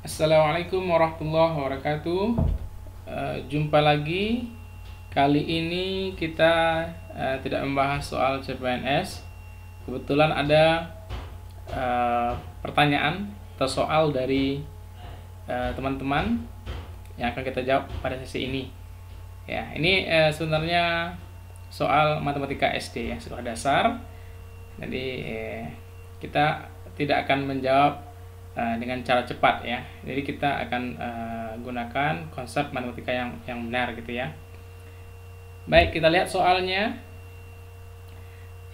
Assalamualaikum warahmatullahi wabarakatuh. Jumpa lagi. Kali ini kita tidak membahas soal CPNS. Kebetulan ada pertanyaan atau soal dari teman-teman yang akan kita jawab pada sesi ini. Ya, ini sebenarnya soal matematika SD ya, sekolah dasar. Jadi kita tidak akan menjawab dengan cara cepat ya. Jadi kita akan gunakan konsep matematika yang benar gitu ya. Baik, kita lihat soalnya.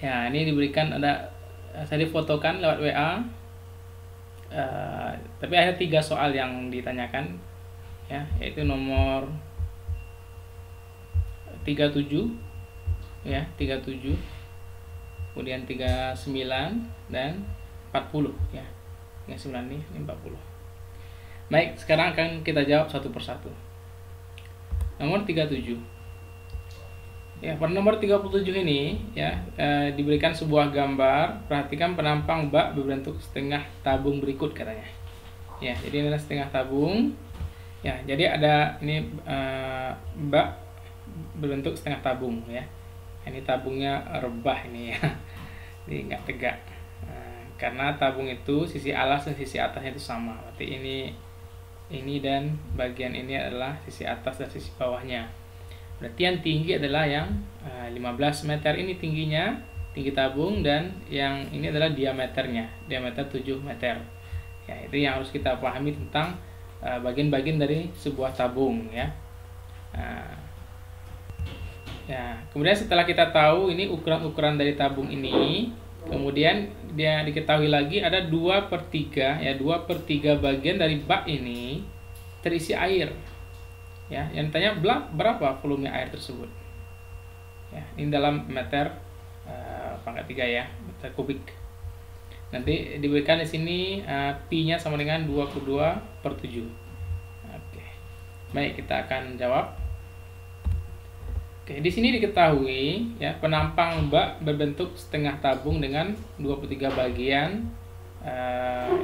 Ya, ini diberikan saya difotokan lewat WA. Tapi ada 3 soal yang ditanyakan ya, yaitu nomor 37 ya, 37. Kemudian 39 dan 40 ya. Yang 9 ini 40. Baik, sekarang akan kita jawab satu persatu. Nomor 37. Ya, pada nomor 37 ini ya diberikan sebuah gambar. Perhatikan penampang bak berbentuk setengah tabung berikut katanya. Ya, jadi ini adalah setengah tabung. Ya, jadi ada ini bak berbentuk setengah tabung ya. Ini tabungnya rebah ini ya. Jadi nggak tegak. Karena tabung itu sisi alas dan sisi atasnya itu sama. Berarti ini dan bagian ini adalah sisi atas dan sisi bawahnya. Berarti yang tinggi adalah yang 15 meter ini tingginya, tinggi tabung, dan yang ini adalah diameternya, diameter 7 meter. Ya, itu yang harus kita pahami tentang bagian-bagian dari sebuah tabung ya. Ya, kemudian setelah kita tahu ini ukuran-ukuran dari tabung ini, kemudian dia diketahui lagi ada 2/3 ya, 2/3 bagian dari bak ini terisi air. Ya, yang ditanya berapa volume air tersebut. Ya, ini dalam meter pangkat 3 ya, meter kubik. Nanti diberikan di sini pi-nya sama dengan 22/7. Oke. Baik, kita akan jawab. Oke, di sini diketahui ya penampang bak berbentuk setengah tabung dengan 23 bagian.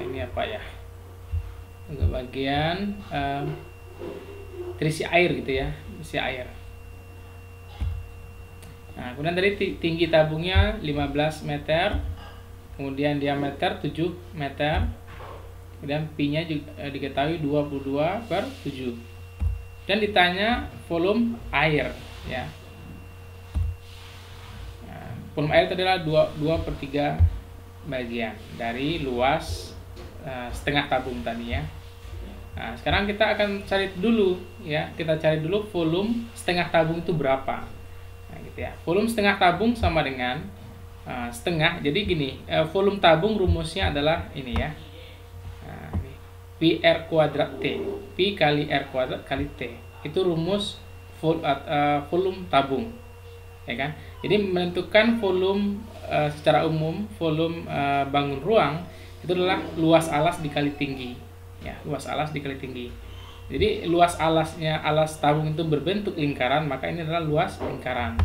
Ini apa ya? 3 bagian terisi air gitu ya, terisi air. Nah, kemudian tadi tinggi tabungnya 15 meter, kemudian diameter 7 meter, kemudian pi-nya diketahui 22/7. Dan ditanya volume air ya. Nah, volume air itu adalah 2/3 bagian dari luas setengah tabung tadi ya. Nah, sekarang kita akan cari dulu ya, kita cari dulu volume setengah tabung itu berapa. Nah, gitu ya. Volume setengah tabung sama dengan setengah. Jadi gini, volume tabung rumusnya adalah ini ya. Nah, ini pi r kuadrat T, pi kali r kuadrat kali T. Itu rumus volume tabung ya kan. Jadi menentukan volume secara umum, volume bangun ruang itu adalah luas alas dikali tinggi ya, luas alas dikali tinggi. Jadi luas alasnya, alas tabung itu berbentuk lingkaran, maka ini adalah luas lingkaran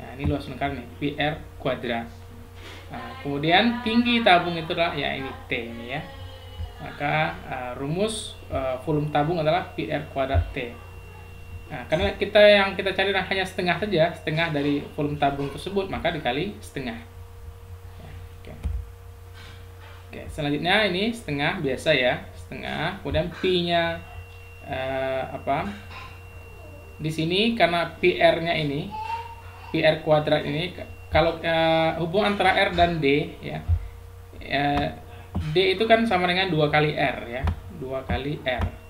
ya, ini luas lingkaran nih, pi r kuadrat. Nah, kemudian tinggi tabung itu adalah ya ini T ini ya, maka rumus volume tabung adalah pi r kuadrat T. Nah, karena yang kita cari hanya setengah saja, setengah dari volume tabung tersebut, maka dikali setengah. Oke, selanjutnya ini setengah biasa ya, setengah. Kemudian pi-nya di sini karena pi r-nya ini, pi r kuadrat ini, kalau hubungan antara r dan d ya, d itu kan sama dengan 2 kali r ya, 2 kali r.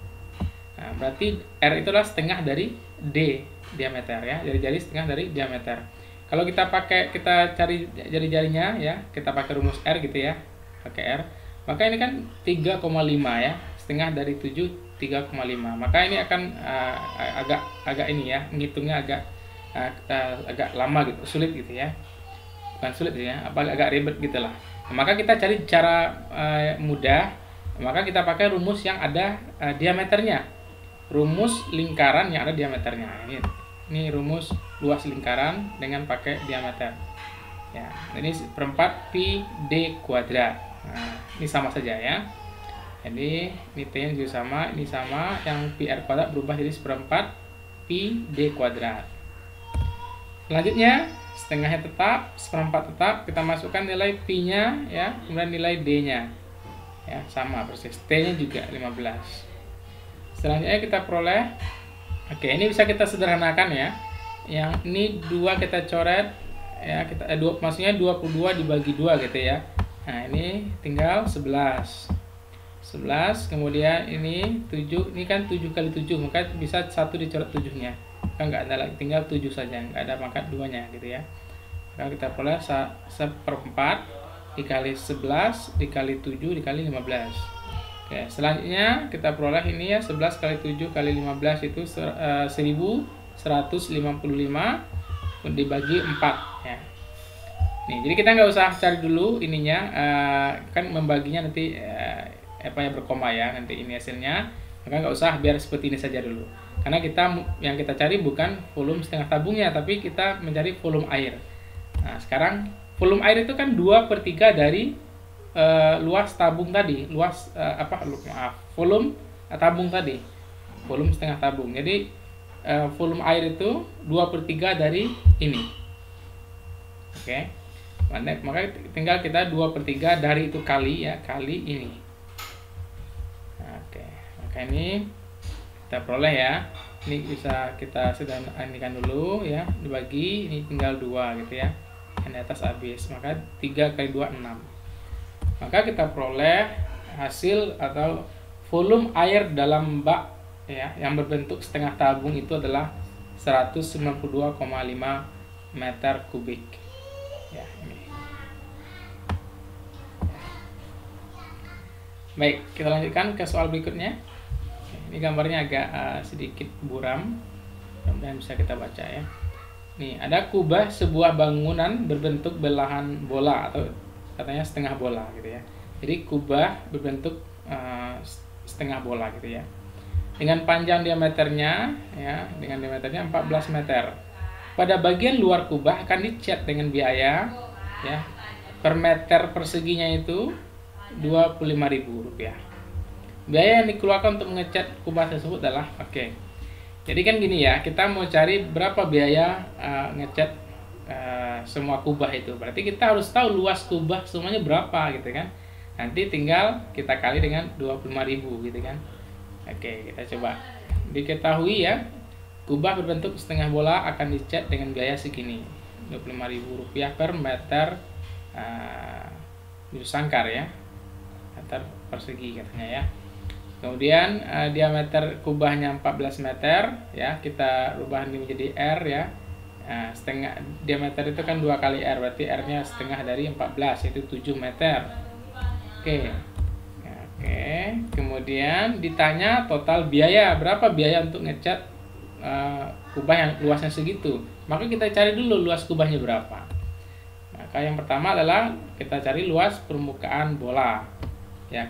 Nah, berarti R itulah setengah dari D diameter ya, jari-jari setengah dari diameter. Kalau kita cari jari-jarinya ya, kita pakai rumus R gitu ya, pakai R, maka ini kan 3,5 ya, setengah dari 7 3,5. Maka ini akan agak ini ya, ngitungnya agak lama gitu, sulit gitu ya. Bukan sulit ya, agak ribet gitu lah. Nah, maka kita cari cara mudah, maka kita pakai rumus yang ada diameternya. Rumus lingkaran yang ada diameternya. Ini rumus luas lingkaran dengan pakai diameter. Ya, ini 1/4 pi d kuadrat. Nah, ini sama saja ya. Jadi ini T-nya juga sama, ini sama, yang pi R kuadrat berubah jadi 1/4 pi D kuadrat. Selanjutnya setengahnya tetap, 1/4 tetap, kita masukkan nilai pi-nya ya, kemudian nilai D-nya. Ya, sama persis. T-nya juga 15. Selanjutnya kita peroleh, oke, ini bisa kita sederhanakan ya. Yang ini 2 kita coret ya, maksudnya 22 dibagi 2 gitu ya. Nah, ini tinggal 11. Kemudian ini 7, ini kan 7 kali 7, maka bisa 1 dicoret 7-nya. Kan nggak ada lagi, tinggal 7 saja, nggak ada pangkat 2-nya gitu ya. Maka kita peroleh 1/4 dikali 11 dikali 7 dikali 15. Oke, selanjutnya kita peroleh ini ya, 11 kali 7 kali 15 itu 1155 dibagi 4 ya. Nih, jadi kita nggak usah cari dulu ininya, kan membaginya nanti berkoma ya, nanti ini hasilnya. Maka nggak usah, biar seperti ini saja dulu. Karena yang kita cari bukan volume setengah tabungnya, tapi kita mencari volume air. Nah, sekarang volume air itu kan 2/3 dari luas tabung tadi, volume tabung tadi, volume setengah tabung. Jadi volume air itu 2/3 dari ini. Oke, maka tinggal kita 2/3 dari itu kali ya, kali ini. Oke, maka ini kita peroleh ya. Ini bisa kita sederhanakan dulu ya, dibagi ini tinggal 2 gitu ya. Yang di atas habis, maka 3 kali 2 6. Maka kita peroleh hasil atau volume air dalam bak ya, yang berbentuk setengah tabung itu adalah 192,5 meter kubik ya, ini. Baik, kita lanjutkan ke soal berikutnya. Ini gambarnya agak sedikit buram, kemudian bisa kita baca ya. Nih, ada kubah sebuah bangunan berbentuk belahan bola atau katanya setengah bola gitu ya. Jadi kubah berbentuk setengah bola gitu ya. Dengan panjang diameternya ya, dengan diameternya 14 meter. Pada bagian luar kubah akan dicat dengan biaya ya, per meter perseginya itu Rp25.000. Biaya yang dikeluarkan untuk mengecat kubah tersebut adalah Jadi kan gini ya, kita mau cari berapa biaya ngecat semua kubah itu. Berarti kita harus tahu luas kubah semuanya berapa gitu kan. Nanti tinggal kita kali dengan 25.000 gitu kan. Oke, kita coba. Diketahui ya, kubah berbentuk setengah bola akan dicat dengan biaya segini, Rp25.000 per meter sangkar ya, meter persegi katanya ya. Kemudian diameter kubahnya 14 meter ya, kita rubah ini menjadi R ya. Setengah diameter itu kan 2 kali R, berarti R-nya setengah dari 14, yaitu 7 meter. Oke. Kemudian ditanya total biaya, berapa biaya untuk ngecat kubah yang luasnya segitu. Maka kita cari dulu luas kubahnya berapa. Maka yang pertama adalah kita cari luas permukaan bola ya,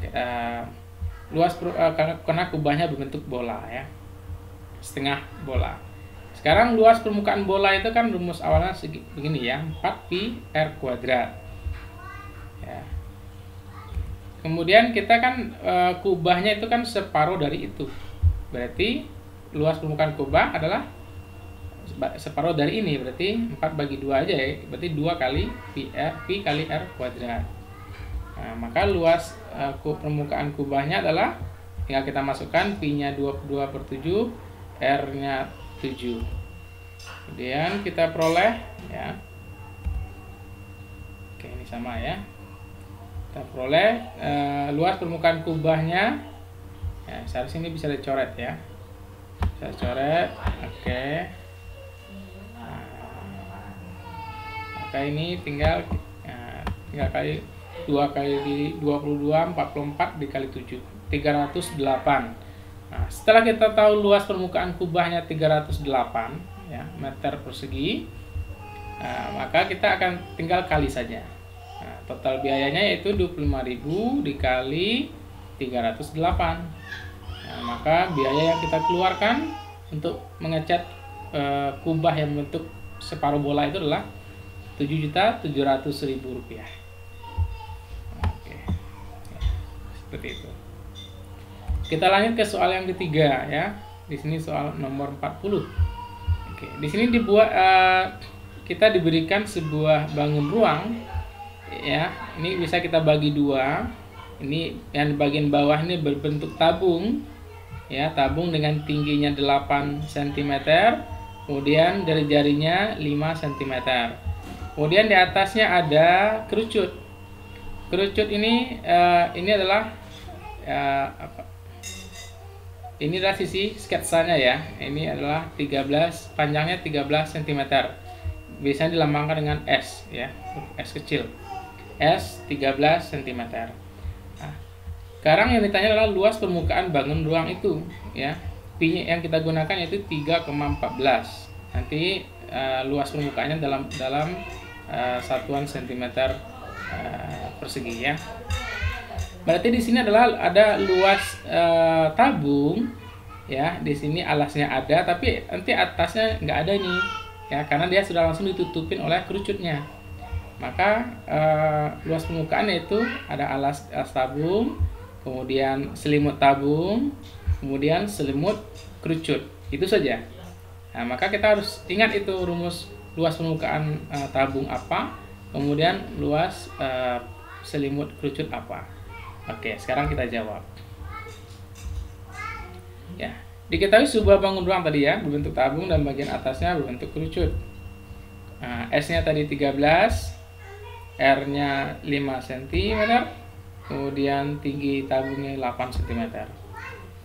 karena kubahnya berbentuk bola ya, setengah bola. Sekarang luas permukaan bola itu kan rumus awalnya begini ya, 4pi R kuadrat ya. Kemudian kita kan kubahnya itu kan separuh dari itu, berarti luas permukaan kubah adalah separuh dari ini, berarti 4/2 aja ya, berarti 2 kali pi kali R kuadrat. Nah, maka luas permukaan kubahnya adalah tinggal kita masukkan pi-nya 22/7, R-nya 7. Kemudian kita peroleh ya. Oke, ini sama ya. Kita peroleh luas permukaan kubahnya ya, seharusnya ini bisa dicoret ya. Bisa coret. Oke. Maka ini tinggal kali 2 kali 22 44 dikali 7 308. Nah, setelah kita tahu luas permukaan kubahnya 308 ya, meter persegi, maka kita akan tinggal kali saja. Nah, total biayanya yaitu 25.000 dikali 308. Nah, maka biaya yang kita keluarkan untuk mengecat kubah yang bentuk separuh bola itu adalah Rp7.700.000. Oke, seperti itu. Kita lanjut ke soal yang ketiga ya. Di sini soal nomor 40. Oke, di sini kita diberikan sebuah bangun ruang ya. Ini bisa kita bagi dua. Ini yang di bagian bawah ini berbentuk tabung ya, tabung dengan tingginya 8 cm, kemudian dari jarinya 5 cm. Kemudian di atasnya ada kerucut. Kerucut ini adalah ini adalah sisi sketsanya ya. Ini adalah panjangnya 13 cm. Biasanya dilambangkan dengan S ya, S kecil. S 13 cm. Nah, sekarang yang ditanya adalah luas permukaan bangun ruang itu ya. P yang kita gunakan yaitu 3,14. Nanti luas permukaannya dalam satuan cm persegi ya. Berarti di sini ada luas tabung ya. Di sini alasnya ada, tapi nanti atasnya nggak ada nih ya, karena dia sudah langsung ditutupin oleh kerucutnya. Maka luas permukaannya itu ada alas tabung, kemudian selimut tabung, kemudian selimut kerucut. Itu saja. Nah, maka kita harus ingat itu rumus luas permukaan tabung apa, kemudian luas selimut kerucut apa. Oke, sekarang kita jawab. Ya, diketahui sebuah bangun ruang tadi ya, berbentuk tabung dan bagian atasnya berbentuk kerucut. S-nya tadi 13, R-nya 5 cm, kemudian tinggi tabungnya 8 cm.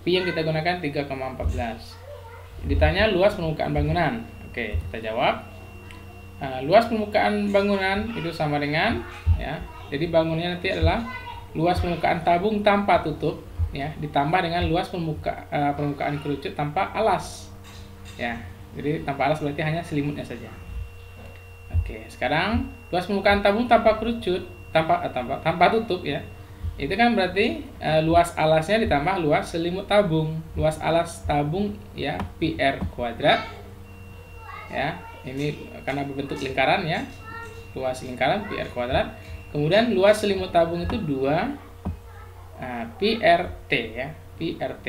P yang kita gunakan 3,14. Ditanya luas permukaan bangunan. Oke, kita jawab. Luas permukaan bangunan itu sama dengan ya. Jadi bangunannya nanti adalah luas permukaan tabung tanpa tutup ya, ditambah dengan luas permukaan kerucut tanpa alas. Ya. Jadi tanpa alas berarti hanya selimutnya saja. Oke, sekarang luas permukaan tabung tanpa kerucut, tanpa tutup ya. Itu kan berarti luas alasnya ditambah luas selimut tabung. Luas alas tabung ya PR kuadrat. Ya, ini karena berbentuk lingkaran ya. Luas lingkaran PR kuadrat. Kemudian luas selimut tabung itu 2 PRT ya, PRT.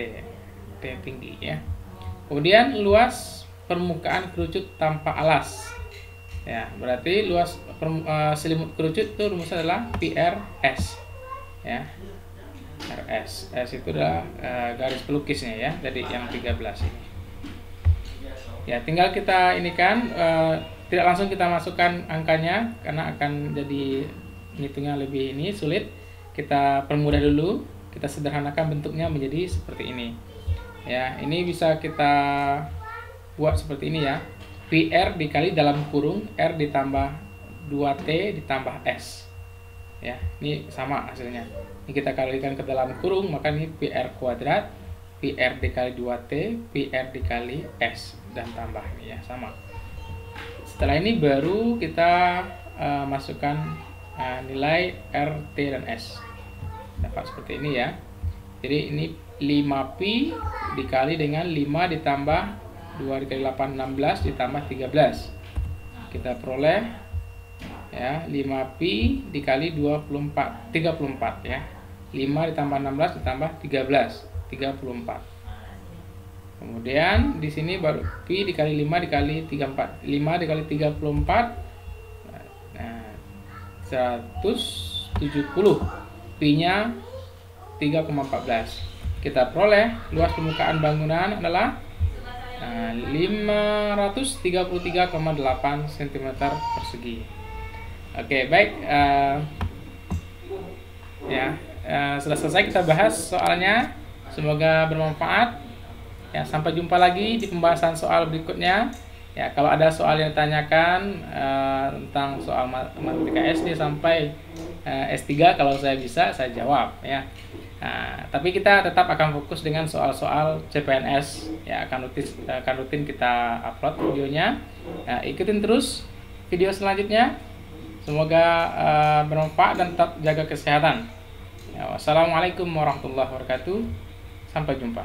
T tinggi ya. Kemudian luas permukaan kerucut tanpa alas. Ya, berarti luas selimut kerucut itu rumusnya adalah PRS. Ya. RS. S itu adalah garis pelukisnya ya, dari yang 13 ini. Ya, tinggal kita ini kan tidak langsung kita masukkan angkanya karena akan jadi ngitungnya lebih sulit. Kita permudah dulu, kita sederhanakan bentuknya menjadi seperti ini. Ya, ini bisa kita buat seperti ini ya. PR dikali dalam kurung R ditambah 2T ditambah S. Ya, ini sama hasilnya. Ini kita kalikan ke dalam kurung, maka ini PR kuadrat, PR dikali 2T, PR dikali S, dan tambah ini ya, sama. Setelah ini baru kita masukkan nilai R, T, dan S. Dapat seperti ini ya. Jadi ini 5pi dikali dengan 5 ditambah 2 dikali 8, 16 ditambah 13. Kita peroleh ya 5pi dikali 34 ya. 5 ditambah 16 ditambah 13, 34. Kemudian di sini baru pi dikali 5 dikali 34. 5 dikali 34 170. Pi-nya 3,14. Kita peroleh luas permukaan bangunan adalah 533,8 cm persegi. Oke, baik. Sudah selesai kita bahas soalnya. Semoga bermanfaat. Ya, sampai jumpa lagi di pembahasan soal berikutnya. Ya, kalau ada soal yang ditanyakan tentang soal matematika SD sampai S3, kalau saya bisa saya jawab ya. Tapi kita tetap akan fokus dengan soal-soal CPNS ya, akan rutin kita upload videonya. Ikutin terus video selanjutnya. Semoga bermanfaat dan tetap jaga kesehatan. Ya, wassalamualaikum warahmatullahi wabarakatuh. Sampai jumpa.